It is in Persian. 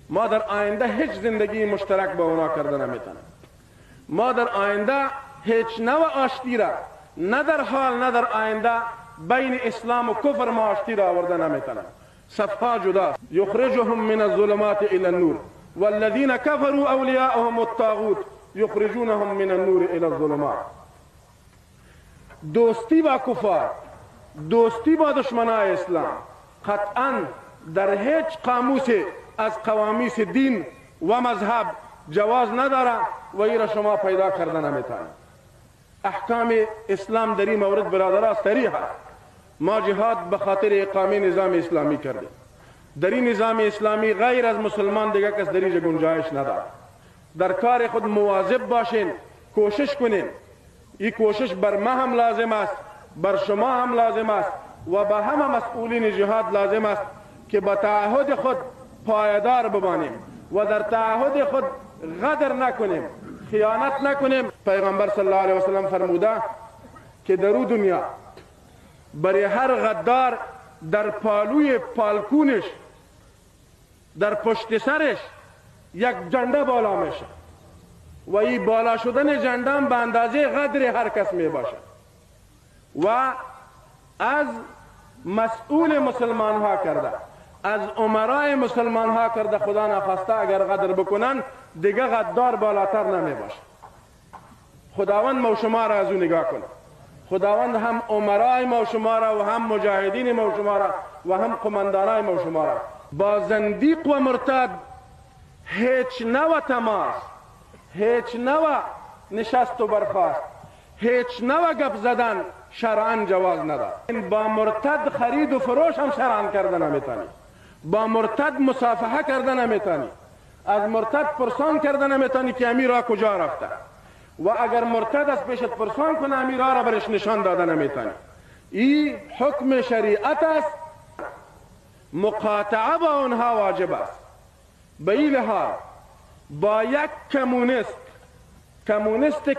ما در آینده هیچ زندگی مشترک با اونا کردن نمیتونیم. ما در آینده هیچ نوع آشتی را نه در حال نه در آینده بین اسلام و کفر ما آشتی را آورده نمیتونیم. صفها جداست. یخرجهم من الظلمات الى النور والذین کفروا اولیاءهم الطاغوت یخرجونهم من النور الى الظلمات. دوستی با کفار، دوستی با دشمنان اسلام قطعا در هیچ قاموس از قوامیس دین و مذهب جواز نداره و این را شما پیدا کردن نمیتونید. احکام اسلام در این مورد برادرها صریح است. ما جهاد به خاطر اقامه نظام اسلامی کردیم. در این نظام اسلامی غیر از مسلمان دیگه کس در اینجا گنجایش نداره. در کار خود مواظب باشین، کوشش کنین. این کوشش بر ما هم لازم است، بر شما هم لازم است و به همه مسئولین جهاد لازم است که با تعهد خود پایدار بمانیم و در تعهد خود غدر نکنیم، خیانت نکنیم. پیغمبر صلی الله علیه و سلم فرموده که در او دنیا برای هر غدار در پالوی پالکونش، در پشت سرش یک جنده بالا میشه و این بالا شدن جنده به اندازه قدر هر کس می باشه و از مسئول مسلمان ها کرده، از امرای مسلمان ها کرده خدا نخواسته اگر غدر بکنن دیگه غدار بالاتر نمی باشه. خداوند ما و شما را از او نگاه کنه. خداوند هم امرای ما و شما را و هم مجاهدین ما و شما را و هم قماندانای ما و شما را با زندیق و مرتد هیچ نوع تماس، هیچ نوع نشست و برخاست، هیچ نوع گپ زدن شرعاً جواز ندارد. با مرتد خرید و فروش هم شرعاً کردن نمیتونی. با مرتد مصافحه کردن نمیتونی. از مرتد پرسان کردن نمیتونی که امیر کجا رفته و اگر مرتد از پیشت پرسان کنه امیر را برش نشان داده نمیتونی. این حکم شریعت است. مقاطعه با اونها واجب است. به این لحاظ با یک کمونیست